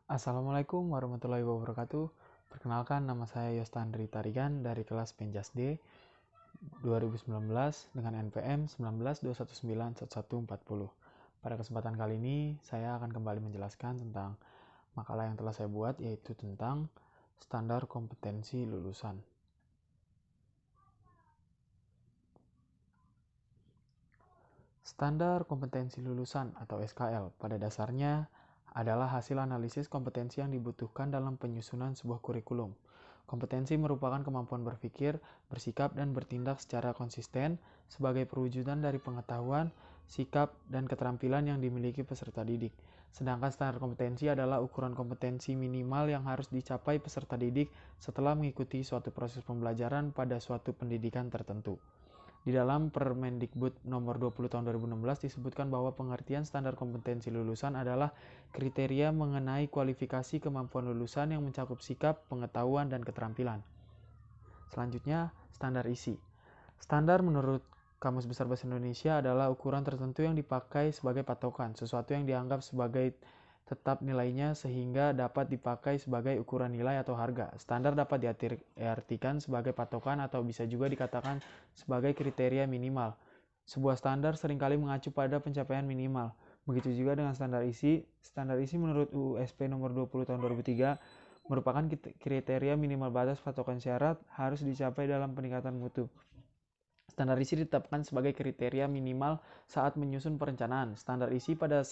Assalamualaikum warahmatullahi wabarakatuh. Perkenalkan, nama saya Yostandri Tarigan dari kelas Penjas D 2019 dengan NPM 19219140. Pada kesempatan kali ini, saya akan kembali menjelaskan tentang makalah yang telah saya buat, yaitu tentang standar kompetensi lulusan. Standar kompetensi lulusan atau SKL pada dasarnya adalah hasil analisis kompetensi yang dibutuhkan dalam penyusunan sebuah kurikulum. Kompetensi merupakan kemampuan berpikir, bersikap, dan bertindak secara konsisten sebagai perwujudan dari pengetahuan, sikap, dan keterampilan yang dimiliki peserta didik. Sedangkan standar kompetensi adalah ukuran kompetensi minimal yang harus dicapai peserta didik setelah mengikuti suatu proses pembelajaran pada suatu pendidikan tertentu. Di dalam Permendikbud nomor 20 tahun 2016 disebutkan bahwa pengertian standar kompetensi lulusan adalah kriteria mengenai kualifikasi kemampuan lulusan yang mencakup sikap, pengetahuan, dan keterampilan. Selanjutnya, standar isi. Standar menurut Kamus Besar Bahasa Indonesia adalah ukuran tertentu yang dipakai sebagai patokan, sesuatu yang dianggap sebagai tetap nilainya sehingga dapat dipakai sebagai ukuran nilai atau harga. Standar dapat diartikan sebagai patokan atau bisa juga dikatakan sebagai kriteria minimal. Sebuah standar seringkali mengacu pada pencapaian minimal. Begitu juga dengan standar isi. Standar isi menurut UU SP nomor 20 tahun 2003 merupakan kriteria minimal batas patokan syarat harus dicapai dalam peningkatan mutu. Standar isi ditetapkan sebagai kriteria minimal saat menyusun perencanaan. Standar isi pada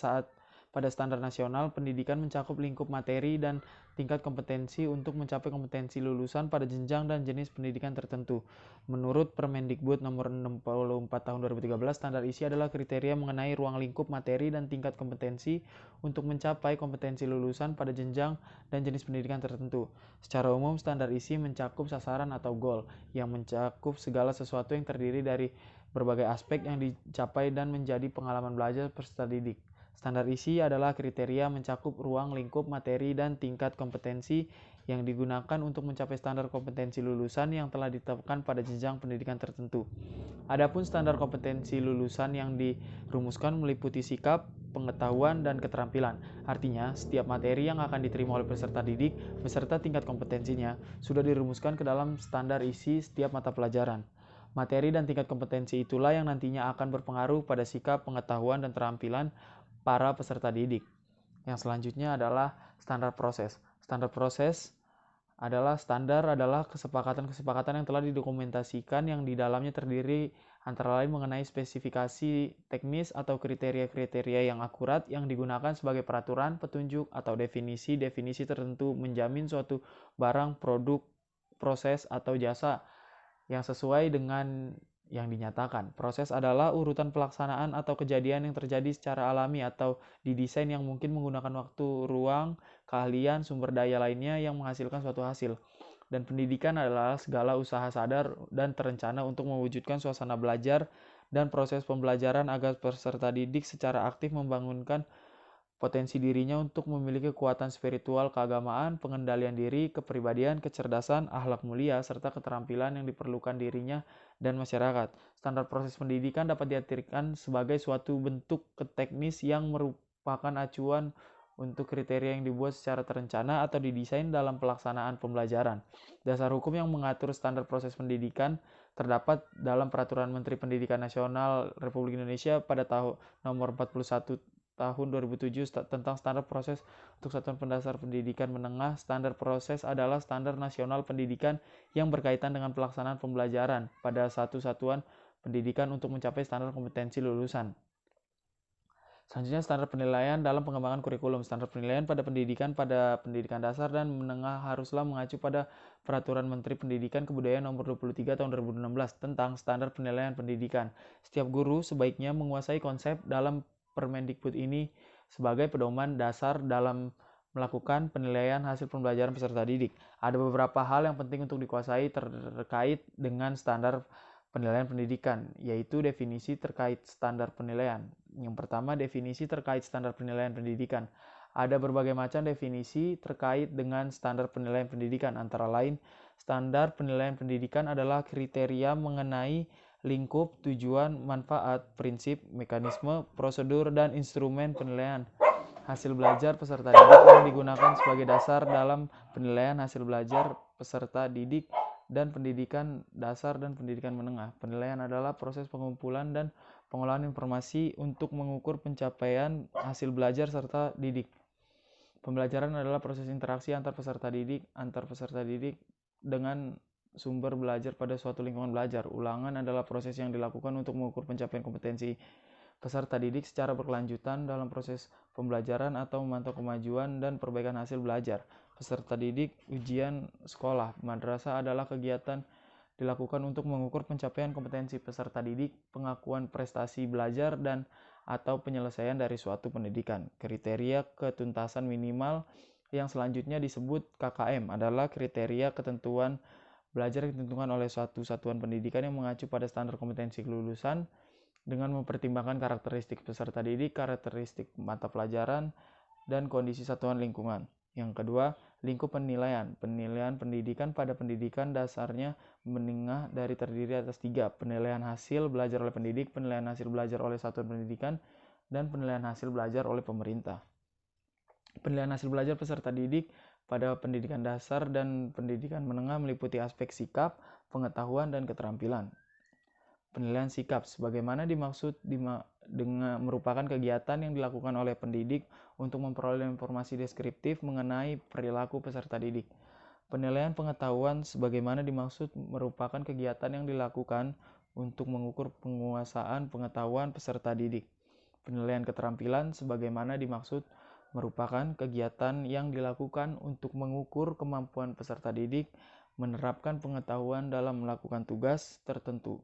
standar nasional pendidikan mencakup lingkup materi dan tingkat kompetensi untuk mencapai kompetensi lulusan pada jenjang dan jenis pendidikan tertentu. Menurut Permendikbud nomor 64 tahun 2013, standar isi adalah kriteria mengenai ruang lingkup materi dan tingkat kompetensi untuk mencapai kompetensi lulusan pada jenjang dan jenis pendidikan tertentu. Secara umum, standar isi mencakup sasaran atau goal yang mencakup segala sesuatu yang terdiri dari berbagai aspek yang dicapai dan menjadi pengalaman belajar peserta didik. Standar isi adalah kriteria mencakup ruang lingkup materi dan tingkat kompetensi yang digunakan untuk mencapai standar kompetensi lulusan yang telah ditetapkan pada jenjang pendidikan tertentu. Adapun standar kompetensi lulusan yang dirumuskan meliputi sikap, pengetahuan, dan keterampilan. Artinya, setiap materi yang akan diterima oleh peserta didik beserta tingkat kompetensinya sudah dirumuskan ke dalam standar isi setiap mata pelajaran. Materi dan tingkat kompetensi itulah yang nantinya akan berpengaruh pada sikap, pengetahuan, dan keterampilan para peserta didik. Yang selanjutnya adalah standar proses. Standar proses adalah kesepakatan yang telah didokumentasikan yang di dalamnya terdiri antara lain mengenai spesifikasi teknis atau kriteria-kriteria yang akurat yang digunakan sebagai peraturan, petunjuk, atau definisi-definisi tertentu menjamin suatu barang, produk, proses, atau jasa yang sesuai dengan yang dinyatakan. Proses adalah urutan pelaksanaan atau kejadian yang terjadi secara alami atau didesain yang mungkin menggunakan waktu, ruang, keahlian, sumber daya lainnya yang menghasilkan suatu hasil. Dan pendidikan adalah segala usaha sadar dan terencana untuk mewujudkan suasana belajar dan proses pembelajaran agar peserta didik secara aktif membangunkan potensi dirinya untuk memiliki kekuatan spiritual, keagamaan, pengendalian diri, kepribadian, kecerdasan, akhlak mulia, serta keterampilan yang diperlukan dirinya dan masyarakat. Standar proses pendidikan dapat diartikan sebagai suatu bentuk teknis yang merupakan acuan untuk kriteria yang dibuat secara terencana atau didesain dalam pelaksanaan pembelajaran. Dasar hukum yang mengatur standar proses pendidikan terdapat dalam Peraturan Menteri Pendidikan Nasional Republik Indonesia pada tahun nomor 41 tahun 2007 tentang standar proses untuk satuan pendasar pendidikan menengah. Standar proses adalah standar nasional pendidikan yang berkaitan dengan pelaksanaan pembelajaran pada satu satuan pendidikan untuk mencapai standar kompetensi lulusan. Selanjutnya, standar penilaian dalam pengembangan kurikulum. Standar penilaian pada pendidikan dasar dan menengah haruslah mengacu pada Peraturan Menteri Pendidikan Kebudayaan Nomor 23 Tahun 2016 tentang standar penilaian pendidikan. Setiap guru sebaiknya menguasai konsep dalam Permendikbud ini sebagai pedoman dasar dalam melakukan penilaian hasil pembelajaran peserta didik. Ada beberapa hal yang penting untuk dikuasai terkait dengan standar penilaian pendidikan, yaitu definisi terkait standar penilaian. Yang pertama, definisi terkait standar penilaian pendidikan. Ada berbagai macam definisi terkait dengan standar penilaian pendidikan, antara lain standar penilaian pendidikan adalah kriteria mengenai lingkup, tujuan, manfaat, prinsip, mekanisme, prosedur, dan instrumen penilaian. Hasil belajar peserta didik yang digunakan sebagai dasar dalam penilaian hasil belajar peserta didik dan pendidikan dasar dan pendidikan menengah. Penilaian adalah proses pengumpulan dan pengolahan informasi untuk mengukur pencapaian hasil belajar serta didik. Pembelajaran adalah proses interaksi antar peserta didik dengan sumber belajar pada suatu lingkungan belajar. Ulangan adalah proses yang dilakukan untuk mengukur pencapaian kompetensi peserta didik secara berkelanjutan dalam proses pembelajaran atau memantau kemajuan dan perbaikan hasil belajar peserta didik. Ujian sekolah madrasah adalah kegiatan dilakukan untuk mengukur pencapaian kompetensi peserta didik, pengakuan prestasi belajar, dan atau penyelesaian dari suatu pendidikan. Kriteria ketuntasan minimal yang selanjutnya disebut KKM adalah kriteria ketentuan belajar yang ditentukan oleh suatu satuan pendidikan yang mengacu pada standar kompetensi kelulusan dengan mempertimbangkan karakteristik peserta didik, karakteristik mata pelajaran, dan kondisi satuan lingkungan. Yang kedua, lingkup penilaian. Penilaian pendidikan pada pendidikan dasarnya menengah dari terdiri atas 3. Penilaian hasil belajar oleh pendidik, penilaian hasil belajar oleh satuan pendidikan, dan penilaian hasil belajar oleh pemerintah. Penilaian hasil belajar peserta didik pada pendidikan dasar dan pendidikan menengah meliputi aspek sikap, pengetahuan, dan keterampilan. Penilaian sikap sebagaimana dimaksud dengan merupakan kegiatan yang dilakukan oleh pendidik untuk memperoleh informasi deskriptif mengenai perilaku peserta didik. Penilaian pengetahuan sebagaimana dimaksud merupakan kegiatan yang dilakukan untuk mengukur penguasaan pengetahuan peserta didik. Penilaian keterampilan sebagaimana dimaksud merupakan kegiatan yang dilakukan untuk mengukur kemampuan peserta didik menerapkan pengetahuan dalam melakukan tugas tertentu.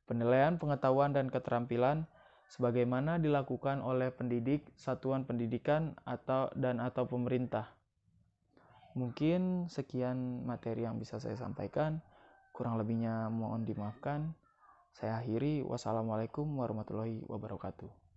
Penilaian pengetahuan dan keterampilan sebagaimana dilakukan oleh pendidik, satuan pendidikan atau pemerintah. Mungkin sekian materi yang bisa saya sampaikan. Kurang lebihnya mohon dimaafkan. Saya akhiri. Wassalamualaikum warahmatullahi wabarakatuh.